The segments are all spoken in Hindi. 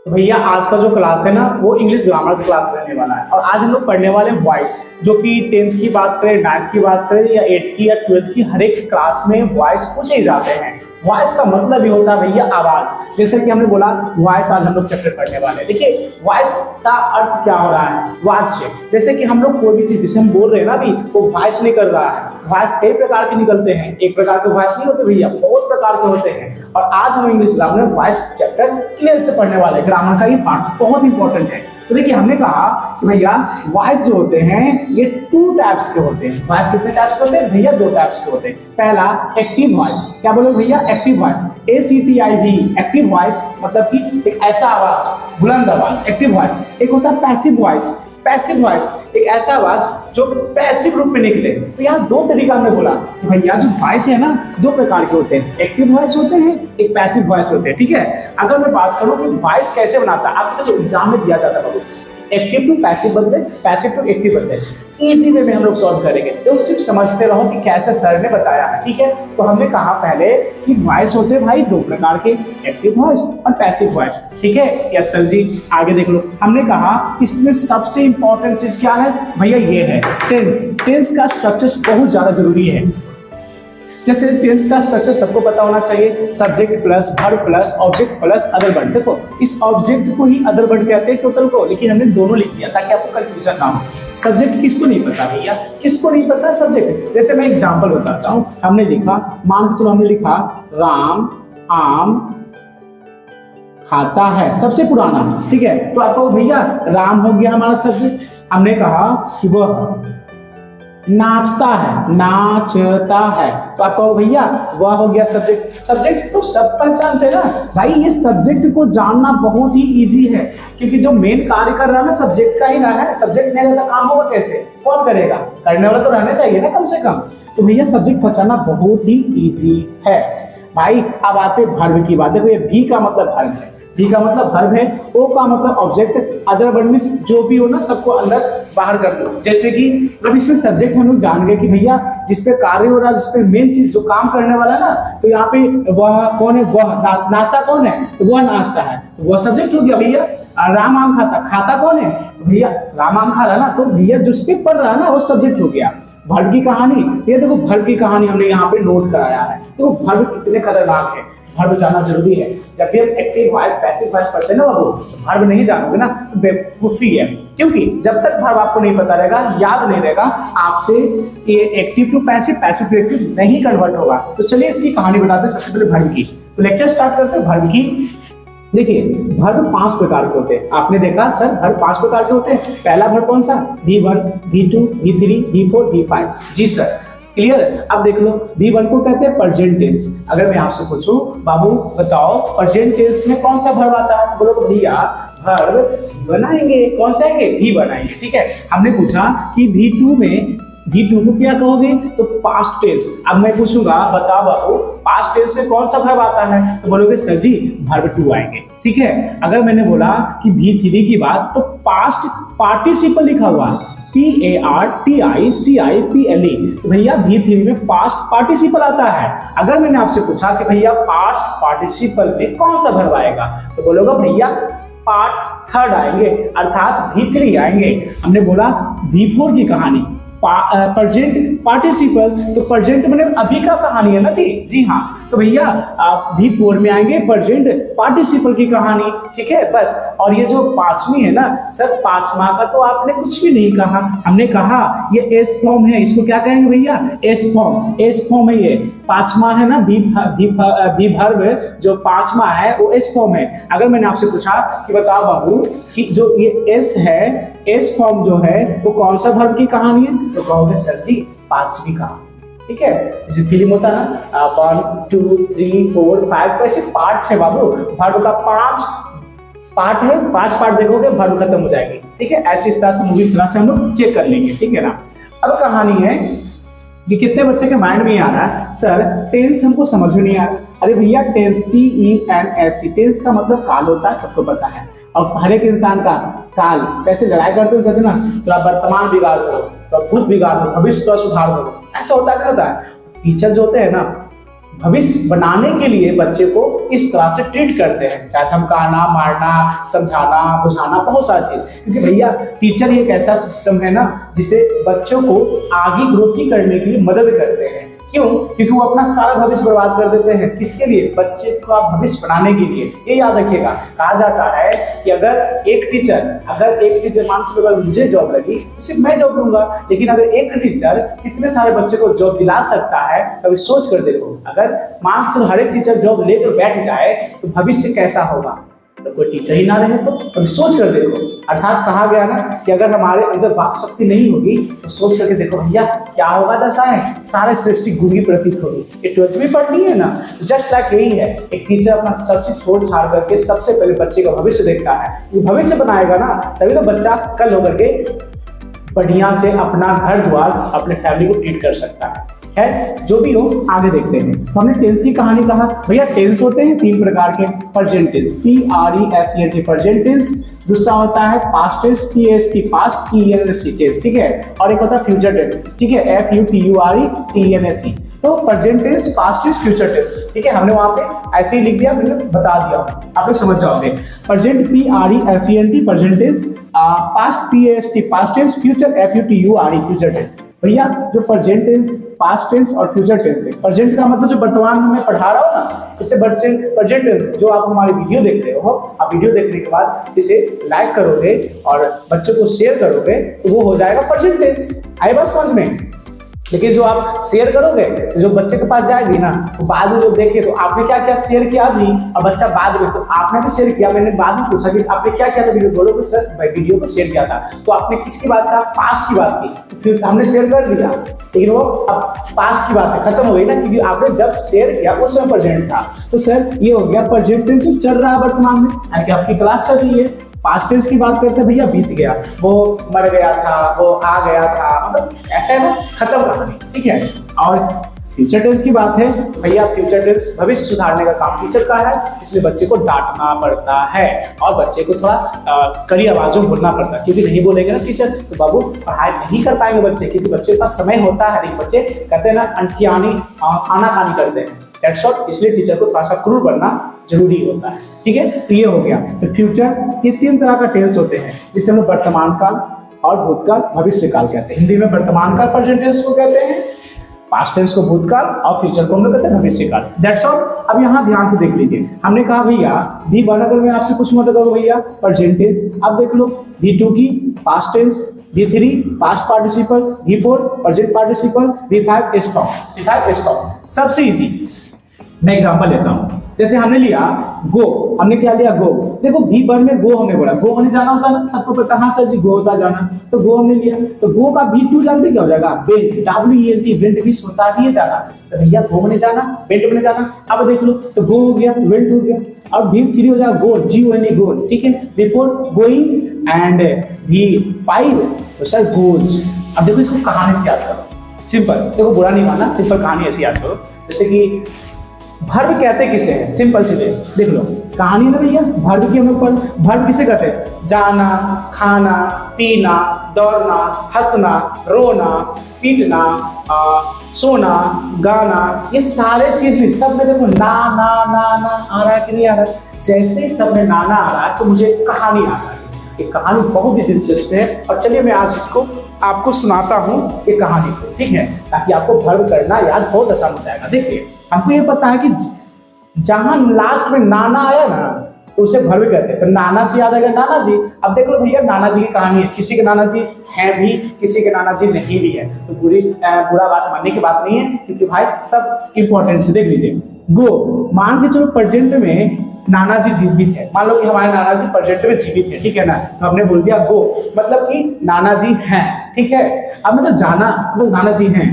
तो भैया आज का जो क्लास है ना वो इंग्लिश ग्रामर का क्लास रहने वाला है। और आज हम लोग पढ़ने वाले हैं वॉइस, जो कि 10th की बात करें, 9th की बात करें या 8th की या 12th की, हर एक क्लास में वॉइस पूछे जाते हैं। वॉइस का मतलब ही होता है भैया आवाज। जैसे कि हमने बोला वॉइस आज हम लोग चैप्टर पढ़ने वाले हैं। देखिए वॉइस का अर्थ क्या हो रहा है, वाच्य। जैसे कि हम लोग कोई भी चीज जिसे हम बोल रहे हैं ना अभी, वो वॉइस नहीं कर रहा है। वॉइस कई प्रकार के निकलते हैं, एक प्रकार के वॉइस नहीं होते भैया, बहुत प्रकार के होते हैं। और आज हम इंग्लिश ग्रामर में वॉइस चैप्टर क्लियर से पढ़ने वाले हैं। ग्रामर का ये पार्ट बहुत इंपॉर्टेंट है। तो देखिए हमने कहा कि भैया वॉइस जो होते हैं ये 2 टाइप्स के होते हैं। वॉइस कितने टाइप्स के होते हैं भैया? 2 टाइप्स के होते हैं। पहला एक्टिव वॉइस। क्या बोलोगे भैया? Active voice, ACTIV। Active voice मतलब कि एक ऐसा आवाज, बुलंद आवाज, एक्टिव वॉइस। एक होता है पैसिव वॉइस। पैसिव वॉइस एक ऐसा आवाज जो पैसिव रूप में निकले। तो यहाँ 2 तरीका हमने बोला कि भैया जो वॉइस है ना 2 प्रकार के होते हैं, एक्टिव वॉइस होते हैं, एक पैसिव वॉइस होते हैं। ठीक है, अगर मैं बात करूं कि वॉइस कैसे बनाता है, आपको तो एग्जाम में दिया जाता है बाबू, एक्टिव टू पैसिव बदले, पैसिव टू एक्टिव बदले। इजी वे में हम लोग सॉल्व करेंगे, तो सिर्फ समझते रहो कि कैसे सर ने बताया है। ठीक है, तो हमने कहा पहले कि वॉइस होते हैं भाई 2 प्रकार के, एक्टिव वॉइस और पैसिव वॉइस। ठीक है, यस सर जी, आगे देख लो। हमने कहा इसमें सबसे इंपॉर्टेंट चीज क्या है भैया? ये है टेंस। टेंस का स्ट्रक्चर बहुत ज्यादा जरूरी है। जैसे टेंस का स्ट्रक्चर सबको पता होना चाहिए, subject plus verb plus object plus other word. देखो इस ऑब्जेक्ट को ही अदर वर्ड कहते हैं टोटल को, लेकिन हमने दोनों लिख दिया ताकि आपको कंफ्यूजन ना हो। सब्जेक्ट किसको नहीं पता भैया? किसको नहीं पता सब्जेक्ट? जैसे मैं एग्जांपल बताता हूँ। हमने लिखा, मान के चलो हमने लिखा राम आम खाता है, सबसे पुराना। ठीक है, तो आपको भैया राम हो गया हमारा सब्जेक्ट। हमने कहा कि वह नाचता है, नाचता है, तो आपको भैया वह हो गया सब्जेक्ट। सब्जेक्ट तो सब पहचानते हैं ना भाई, ये सब्जेक्ट को जानना बहुत ही इजी है, क्योंकि जो मेन कार्य कर रहा है ना सब्जेक्ट का ही ना है। सब्जेक्ट नहीं रहता काम होगा कैसे? कौन करेगा? करने वाला तो रहना चाहिए ना कम से कम। तो भैया सब्जेक्ट पहचानना बहुत ही इजी है भाई। अब आते वर्ब की बात। देखो ये भी का मतलब वर्ब है, भी का मतलब वर्ब है, ओ का मतलब ऑब्जेक्ट, अदर वर्ड में जो भी हो ना सबको अंदर बाहर कर दो। जैसे कि अब इसमें सब्जेक्ट हम लोग जान गए कि भैया जिसपे कार्य हो रहा है, जिसपे मेन चीज जो काम करने वाला है ना, तो यहाँ पे वह कौन है? वह नाश्ता कौन है? तो वह नाश्ता है, वह सब्जेक्ट हो गया भैया। राम आम खाता, खाता कौन है भैया? राम आम खा रहा ना, तो भैया जिसपे पढ़ रहा है ना वो सब्जेक्ट हो गया। वर्ब की कहानी, ये देखो वर्ब की कहानी हमने यहाँ पे नोट कराया है। तो वर्ब कितने खतरनाक है, वर्ब जानना जरूरी है। जब भी हम एक्टिव वॉइस पैसिव वॉइस पढ़ते हैं ना बाबू, वर्ब नहीं जानोगे ना तो बेवकूफी है। क्योंकि जब तक वर्ब आपको नहीं पता रहेगा, याद नहीं रहेगा, आपसे ये active to passive, passive to active नहीं कन्वर्ट होगा। तो चलिए इसकी कहानी बताते हैं सबसे पहले वर्ब की। तो लेक्चर स्टार्ट करते हैं वर्ब की। देखिए वर्ब 5 प्रकार के होते हैं। आपने देखा सर वर्ब 5 प्रकार के होते हैं। पहला वर्ब कौन सा? V1, V2, V3, V4, V5। जी सर, क्लियर। अब देख लो V1 को कहते हैं प्रेजेंट टेंस। अगर मैं आपसे पूछूं बाबू बताओ प्रेजेंट टेंस में कौन सा वर्ब आता है, बोलो भैया वर्ब बनाएंगे। कौन सा है? भी बनाएंगे। ठीक है, हमने पूछा कि V2 में, V2 को क्या कहोगे? तो पास्ट टेंस। अब मैं पूछूंगा बताओ बाबू पास्ट टेंस में कौन सा वर्ब आता है, तो बोलोगे सर जी वर्ब 2 आएंगे। ठीक है, अगर मैंने बोला कि V3 की बात, तो पास्ट पार्टिसिपल लिखा हुआ है, PARTICIPLE। तो भैया V3 में पास्ट पार्टिसिपल आता है। अगर मैंने आपसे पूछा कि भैया पास्ट पार्टिसिपल में कौन सा वर्ब आएगा, तो बोलोगे भैया पार्ट 3 आएंगे, अर्थात V3 आएंगे। हमने बोला V4 की कहानी, प्रेजेंट पार्टिसिपल, तो प्रेजेंट मैंने अभी का कहानी है ना जी। जी हाँ, तो भैया आप V4 में आएंगे प्रेजेंट पार्टिसिपल की कहानी। ठीक है बस। और ये जो 5वीं है ना सर, 5वां का तो आपने कुछ भी नहीं कहा। हमने कहा ये एस फॉर्म है, इसको क्या कहेंगे भैया? S form. एस फॉर्म है ये 5वां है ना, भी वर्ब जो 5वां है वो एस फॉर्म है। अगर मैंने आपसे पूछा कि बताओ बाबू कि जो ये एस है, एस फॉर्म जो है वो कौन सा वर्ब की कहानी है, तो कहोगे सर जी 5वीं कहानी। ठीक है, जैसे फिल्म होता है ना 1 2 3 4 5, तो ऐसे पार्ट है बाबू। वर्ब का 5 पार्ट है, 5 पार्ट देखोगे वर्ब खत्म हो जाएगी। ठीक है, ऐसी इस तरह से मूवी क्लास से हम लोग चेक कर लेंगे। ठीक है ना। अब कहानी है कि कितने बच्चे के माइंड में आ रहा है सर टेंस हमको समझ में नहीं आ रहा। अरे भैया टेंस TENS, टेंस का मतलब काल होता है, सबको पता है। और हर एक इंसान का काल कैसे लड़ाई करते कहते ना, तो आप वर्तमान बिगाड़ दो, तो भूत बिगाड़ दो, भविष्य का सुधार दो, ऐसा होता है। टीचर जो होते हैं ना भविष्य बनाने के लिए बच्चे को इस तरह से ट्रीट करते हैं, चाहे धमकाना, मारना, समझाना, बुझाना, बहुत सारी चीज। क्योंकि भैया टीचर एक ऐसा सिस्टम है ना जिसे बच्चों को आगे ग्रोथ करने के लिए मदद करते हैं। क्यों? क्योंकि वो अपना सारा भविष्य बर्बाद कर देते हैं। किसके लिए? बच्चे का भविष्य बनाने के लिए। ये याद रखिएगा, कहा जाता है कि अगर एक टीचर मान लो अगर मुझे जॉब लगी तो सिर्फ मैं जॉब लूंगा, लेकिन अगर एक टीचर कितने सारे बच्चे को जॉब दिला सकता है, कभी सोच कर देखो। अगर मान लो हर एक टीचर जॉब लेकर बैठ जाए तो भविष्य कैसा होगा? तो कोई टीचर ही ना रहे तो कभी सोच कर देखो। अर्थात कहा गया ना कि अगर हमारे अंदर वाक शक्ति नहीं होगी तो सोच करके देखो भैया क्या होगा। दशाएं सारे सृष्टि गुरी प्रतीत होगी। ये 12th में पढ़नी है ना, जस्ट लाइक यही है। एक टीचर अपना सब चीज छोड़ छाड़ करके सबसे पहले बच्चे का भविष्य देखता है। ये भविष्य बनाएगा ना, तभी तो बच्चा कल होकर के बढ़िया से अपना घर द्वार, अपने फैमिली को ट्रीट कर सकता है। जो भी हो, आगे देखते हैं। तो हमने टेंस की कहानी कहा। भैया टेंस होते हैं 3 प्रकार के। Present tense, PRESENT present tense. दूसरा होता है past tense, PAST past, TENS tense, ठीक है। और एक होता है फ्यूचर टेंस, ठीक है, FUTURE TENS। तो present tense, past tense, future tense, ठीक है। हमने वहां पे ऐसे ही लिख दिया, मैंने बता दिया, आप लोग समझ जाओगे। Present PRESENT present tense, past PAST past tense, future FUTURE future tense. भैया जो प्रेजेंट टेंस, पास्ट टेंस और फ्यूचर टेंस है, प्रेजेंट का मतलब जो वर्तमान में मैं पढ़ा रहा हूँ ना, इससे प्रेजेंट टेंस। जो आप हमारी वीडियो देख रहे हो, आप वीडियो देखने के बाद इसे लाइक करोगे और बच्चों को शेयर करोगे तो वो हो जाएगा प्रेजेंट टेंस। आई बात समझ में? लेकिन जो आप शेयर करोगे जो बच्चे के पास जाएगी ना, तो बाद में जो देखे तो आपने क्या क्या शेयर किया अभी, और बच्चा बाद में, तो आपने भी शेयर किया, मैंने बाद में पूछा कि आपने क्या किया था वीडियो, बोलोगे सर भाई वीडियो को शेयर किया था। तो आपने किसकी बात कहा? पास्ट की बात की, फिर हमने शेयर कर दिया, लेकिन वो अब पास्ट की बात है, खत्म हो गई ना, क्योंकि आपने जब शेयर किया उस समय प्रेजेंट था। तो सर ये हो गया प्रेजेंट टेंस चल रहा है वर्तमान में, यानी कि आपकी क्लास चल रही है। पास्ट टेंस की बात करते हैं, भैया बीत गया, वो मर गया था, वो आ गया था, मतलब ऐसा है ना, खत्म कहानी, ठीक है। और फ्यूचर टेंस की बात है, भैया फ्यूचर टेंस भविष्य सुधारने का काम टीचर का है, इसलिए बच्चे को डांटना पड़ता है और बच्चे को थोड़ा कड़ी आवाजों बोलना पड़ता है, क्योंकि नहीं बोलेंगे ना टीचर तो बाबू पढ़ाई नहीं कर पाएंगे बच्चे, क्योंकि बच्चे के पास समय होता है नहीं। बच्चे कहते हैं ना अनकियानी आनाकानी करते हैं, दैट्स ऑल। इसलिए टीचर को थोड़ा सा क्रूर बनना जरूरी होता है, ठीक है। तो ये हो गया। तो फ्यूचर, ये 3 तरह का टेंस होते हैं, जिससे हम लोग वर्तमान काल और भूतकाल, भविष्य काल कहते हैं। हिंदी में वर्तमान काल प्रेजेंट टेंस को कहते हैं, पास्ट टेंस को भूतकाल और फ्यूचर को हम लोग कहते हैं भविष्य काल, दैट्स ऑल। अब यहाँ ध्यान से देख लीजिए, हमने कहा भैया V1 अगर मैं आपसे पूछूंगा तो कहो भैया प्रेजेंट टेंस। अब देख लो V2 की past tense, V3 past participle, V4 present participle, V5 stop. सबसे इजी मैं एग्जांपल लेता हूँ। जैसे हमने लिया गो, हमने क्या लिया गो। देखो V1 में गो हमने बोला, गो होने जाना होता है ना, सबको पता, हाँ सर जी गो होता जाना, तो गो हमने लिया। तो गो का V2 जानते क्या हो जाएगा? वेंट, WENT, वेंट भी होता है जाना, तो भैया गो होने जाना, वेंट होने जाना। अब देख लो, तो गो हो गया, वेंट हो गया, और V3 हो जाएगा गोल, GONE गोल, ठीक है। V4 गोइंग एंड V5 तो सर गोज। अब देखो इसको कहानी से याद करो, सिंपल, देखो बुरा नहीं मानना, सिंपल कहानी ऐसे याद करो। जैसे कि भर्व कहते किसे हैं? सिंपल सीधे देख लो, कहानी ना भैया, भर्व की हम लोग भर्व किसे कहते हैं? जाना, खाना, पीना, दौड़ना, हंसना, रोना, पीटना, सोना, गाना, ये सारे चीज भी सब में देखो ना ना ना ना आ रहा है कि नहीं आ रहा है? जैसे ही सब में नाना आ रहा है तो मुझे कहानी आ रहा है। ये कहानी बहुत ही दिलचस्प है, और चलिए मैं आज इसको आपको सुनाता हूँ ये कहानी को, ठीक है, ताकि आपको भर्व करना याद बहुत आसान हो जाएगा। देखिए हमको ये पता है कि जहां लास्ट में नाना आया ना तो उसे भर्व कहते हैं, तो नाना से याद आएगा नाना जी। अब देख लो भैया नाना जी की कहानी है, किसी के नाना जी हैं भी, किसी के नाना जी नहीं भी है, तो बुरा बात मानने की बात नहीं है, क्योंकि भाई सब इंपॉर्टेंट से देख लीजिए। गो, मान के चलो प्रेजेंट में नाना जी जीवित है, मान लो कि हमारे नाना जी प्रेजेंट में जीवित है, ठीक है ना, तो हमने बोल दिया गो, मतलब कि नाना जी हैं, ठीक है। अब मतलब जाना मतलब नाना जी हैं।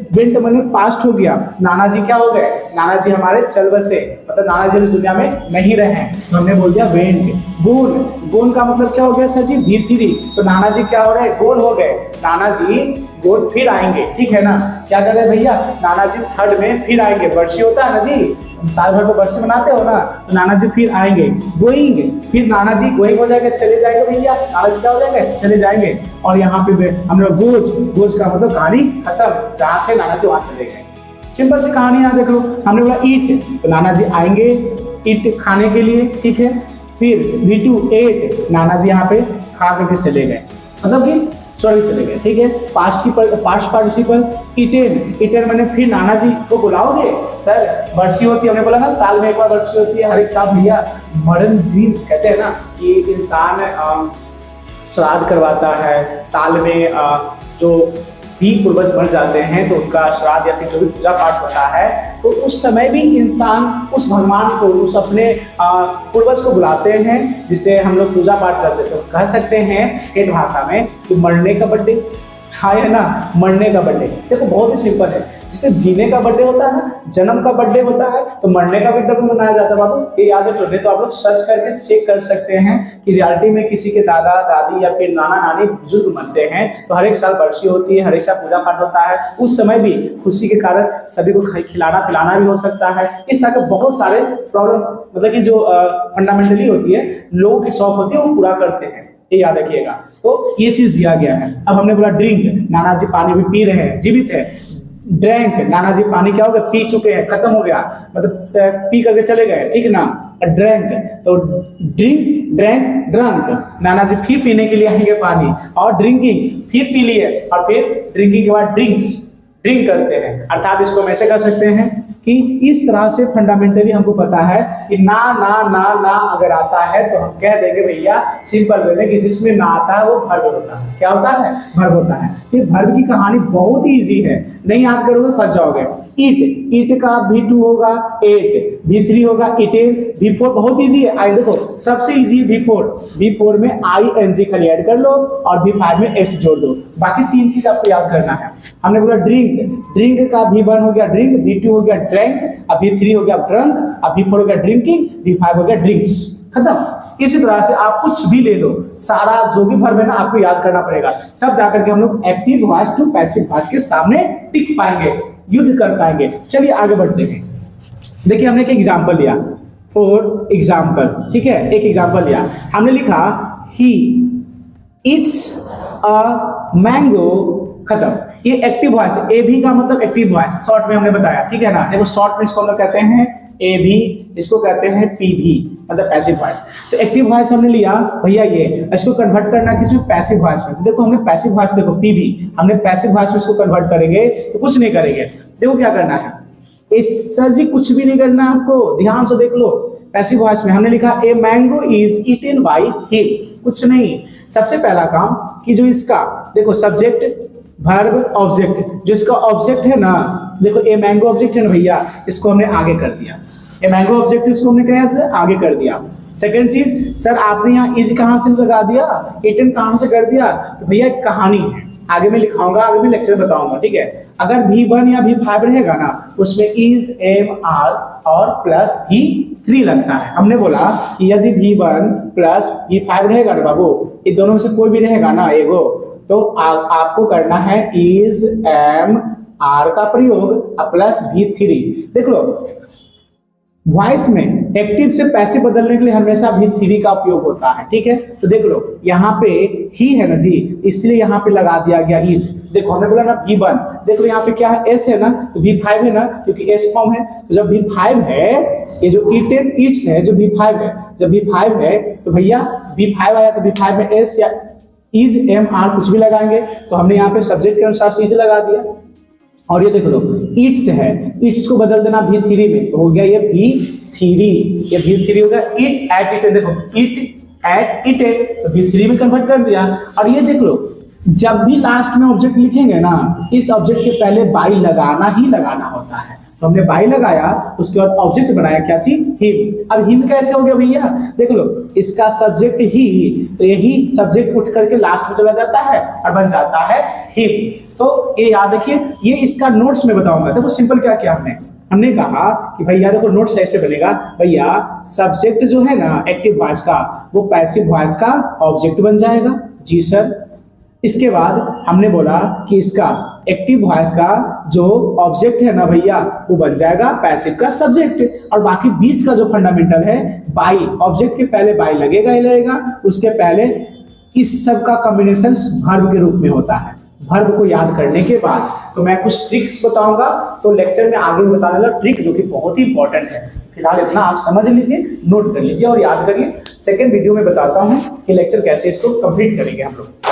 वेंट मैंने पास्ट हो गया, नाना जी क्या हो गए? नाना जी हमारे चल बसे, मतलब नाना जी इस दुनिया में नहीं रहे, तो हमने बोल दिया वेंट। गोन का मतलब क्या हो गया सर जी? V3, तो नाना जी क्या हो रहे? गोल हो गए, नाना जी गोल फिर आएंगे, ठीक है ना। क्या कर रहे भैया? नाना जी थर्ड में फिर आएंगे, बरसी होता है ना जी, साल भर को बरसी मनाते हो ना, तो नाना जी फिर आएंगे। गोइंग, फिर नाना जी गोइंग हो जाएगा, चले जाएंगे भैया, नाना जी क्या हो जाएंगे? चले जाएंगे। और यहाँ पे हम लोग गोज का मतलब कहानी खत्म, जहाँ थे नाना जी वहां चले गए। सिंपल सी कहानी यहाँ देख लो, हमने बोला ईट, तो नाना जी आएंगे ईट खाने के लिए, ठीक है। फिर V2 एट, नाना जी यहाँ पे खा करके चले गए, मतलब कि सॉरी चले गए, ठीक है। पास्ट पार्टिसिपल इटेन मैंने फिर नाना जी को बुलाओगे, सर बरसी होती है, हमने बोला ना साल में एक बार बरसी होती है, हर एक साल भैया मरण दिन कहते हैं ना कि इंसान श्राद्ध करवाता है, साल में जो भी पूर्वज मर जाते हैं तो उनका श्राद्ध या फिर जो भी पूजा पाठ होता है, तो उस समय भी इंसान उस भगवान को, उस अपने पूर्वज को बुलाते हैं, जिसे हम लोग पूजा पाठ करते हैं। तो कह सकते हैं ठेठ भाषा में कि मरने का बर्थडे, हाँ है ना, मरने का बर्थडे। देखो बहुत ही सिंपल है, जिसे जीने का बर्थडे होता है ना, जन्म का बर्थडे होता है, तो मरने का भी बर्थडे मनाया जाता है बाबू, ये याद रखो। तो आप लोग सर्च करके चेक कर सकते हैं कि रियलिटी में किसी के दादा दादी या फिर नाना नानी बुजुर्ग मरते हैं तो हर एक साल बरसी होती है, हर एक साल पूजा पाठ होता है, उस समय भी खुशी के कारण सभी को खिलाना पिलाना भी हो सकता है। इस तरह के बहुत सारे प्रॉब्लम, मतलब कि जो फंडामेंटली होती है, लोगों की शौक होती है, वो पूरा करते हैं, ये याद रखिएगा। तो ये चीज दिया गया है। अब हमने बोला ड्रिंक, नाना जी पानी भी पी रहे हैं, जीवित है। ड्रैंक, नाना जी पानी क्या हो गया, पी चुके हैं, खत्म हो गया, मतलब पी करके चले गए, ठीक ना। ड्रैंक तो ड्रिंक, ड्रैंक, ड्रंक, नाना जी फिर पीने के लिए आएंगे पानी, और ड्रिंकिंग फिर पी लिए, और फिर ड्रिंकिंग के बाद ड्रिंक करते हैं। अर्थात इसको हम ऐसे कर सकते हैं कि इस तरह से फंडामेंटली हमको पता है कि ना ना ना ना अगर आता है तो हम कह देंगे भैया सिंपल वे में कि जिसमें ना आता है वो वर्ब होता है। क्या होता है, वर्ब होता है। ये वर्ब की कहानी बहुत ही इजी है, नहीं याद करोगे फंस जाओगे। ईट का V2 होगा एट, V3 होगा इटेन, V4 बहुत इजी है। आई देखो सबसे इजी है V4 में ING खाली ऐड कर लो और V5 में S जोड़ दो, बाकी तीन चीज आपको याद करना है। हमने बोला ड्रिंक का V1 हो गया ड्रिंक, V2 हो गया ड्रैंक, अब V3 हो गया ड्रंक, अब V4 हो गया ड्रिंकिंग, V5 हो गया ड्रिंक्स, खत्म। इसी तरह से आप कुछ भी ले लो, सारा जो भी वर्ब है ना आपको याद करना पड़ेगा, तब जाकर के हम लोग active voice to passive voice के सामने टिक पाएंगे, युद्ध कर पाएंगे। चलिए आगे बढ़ते हैं। देखिए हमने एक एग्जांपल लिया, फॉर एग्जांपल, ठीक है, एक एग्जांपल लिया, हमने लिखा ही ईट्स अ मैंगो, खत्म। ये एक्टिव वॉइस है, ए भी का मतलब एक्टिव वॉइस, शॉर्ट में हमने बताया, ठीक है ना। देखो शॉर्ट में इसको हम लोग कहते हैं ए भी, इसको कहते हैं पी भी, मतलब पैसिव वॉइस। तो एक्टिव वॉइस हमने लिया भैया, ये इसको कन्वर्ट करना किसमें, पैसिव वॉइस में। देखो हमने पैसिव वॉइस, देखो पी भी, हमने पैसिव वॉइस में इसको कन्वर्ट करेंगे तो कुछ नहीं करेंगे। देखो क्या करना है, इस सर जी कुछ भी नहीं करना आपको, ध्यान से देख लो। पैसिव वॉइस में हमने लिखा a mango is eaten by him, कुछ नहीं। सबसे पहला काम कि जो इसका देखो सब्जेक्ट वर्ब ऑब्जेक्ट, जो इसका ऑब्जेक्ट है ना, देखो ए मैंगो ऑब्जेक्ट है ना भैया, इसको हमने आगे कर दिया। ए मैंगो ऑब्जेक्ट इसको हमने क्या किया, आगे कर दिया। सेकंड चीज, सर आपने यहाँ इज कहाँ से लगा दिया, ईटेन कहाँ से कर दिया, तो भैया कहानी है, आगे मैं लिखाऊंगा, आगे मैं लेक्चर बताऊंगा, ठीक है। अगर V1 या V5 रहेगा ना, उसमें इज एम आर और प्लस V3 लगता है। हमने बोला कि यदि V1 प्लस V5 रहेगा ना बाबू, ये दोनों में से कोई भी रहेगा ना एगो, तो आपको करना है इज एम आर का प्रयोग प्लस V3। देख लो वॉइस में एक्टिव से पैसिव बदलने के लिए हमेशा V3 का उपयोग होता है, ठीक है। तो देख लो यहाँ पे ही है ना जी, इसलिए यहाँ पे लगा दिया गया इज। देखो हमने बोला ना V1, देख लो यहाँ पे क्या है, S है ना, तो V5 है ना, क्योंकि S फॉर्म है। तो जब V5 है, ये जो ईटेन ईट्स है जो V5 है, जब V5 है तो भैया V5 आया तो V5 में S या इज एम आर कुछ भी लगाएंगे, तो हमने यहाँ पे सब्जेक्ट के अनुसार से इज लगा दिया। और ये देख लो ईट्स है, ईट्स को बदल देना V3 में, तो हो गया ये V3, ये V3 हो गया। ईट एट इट, देखो ईट एट इट, तो V3 में कन्वर्ट कर दिया। और ये देख लो जब भी लास्ट में ऑब्जेक्ट लिखेंगे ना, इस ऑब्जेक्ट के पहले बाई लगाना ही लगाना होता है। तो हमने बाई लगाया, उसके बाद ऑब्जेक्ट बनाया क्या चीज, हिम। अब हिम कैसे हो गया भैया, देख लो इसका सब्जेक्ट ही, तो यही सब्जेक्ट उठ करके लास्ट में चला जाता है और बन जाता है हिम। तो ये याद रखिए, ये इसका नोट्स में बताऊंगा। देखो सिंपल क्या किया हमने कहा कि भैया देखो नोट्स ऐसे बनेगा, भैया सब्जेक्ट जो है ना एक्टिव वॉइस का, वो पैसिव वॉइस का ऑब्जेक्ट बन जाएगा। जी सर। इसके बाद हमने बोला कि इसका एक्टिव वॉइस का जो ऑब्जेक्ट है ना भैया, वो बन जाएगा पैसिव का सब्जेक्ट। और बाकी बीच का जो फंडामेंटल है, बाई, ऑब्जेक्ट के पहले बाई लगेगा ही लगेगा, उसके पहले इस सब का कॉम्बिनेशन वर्ब के रूप में होता है। वर्ब को याद करने के बाद तो मैं कुछ ट्रिक्स बताऊंगा, तो लेक्चर में आगे बताने वाला ट्रिक जो कि बहुत ही इंपॉर्टेंट है। फिलहाल इतना आप समझ लीजिए, नोट कर लीजिए और याद करिए। सेकंड वीडियो में बताता हूं कि लेक्चर कैसे इसको कंप्लीट करेंगे हम लोग।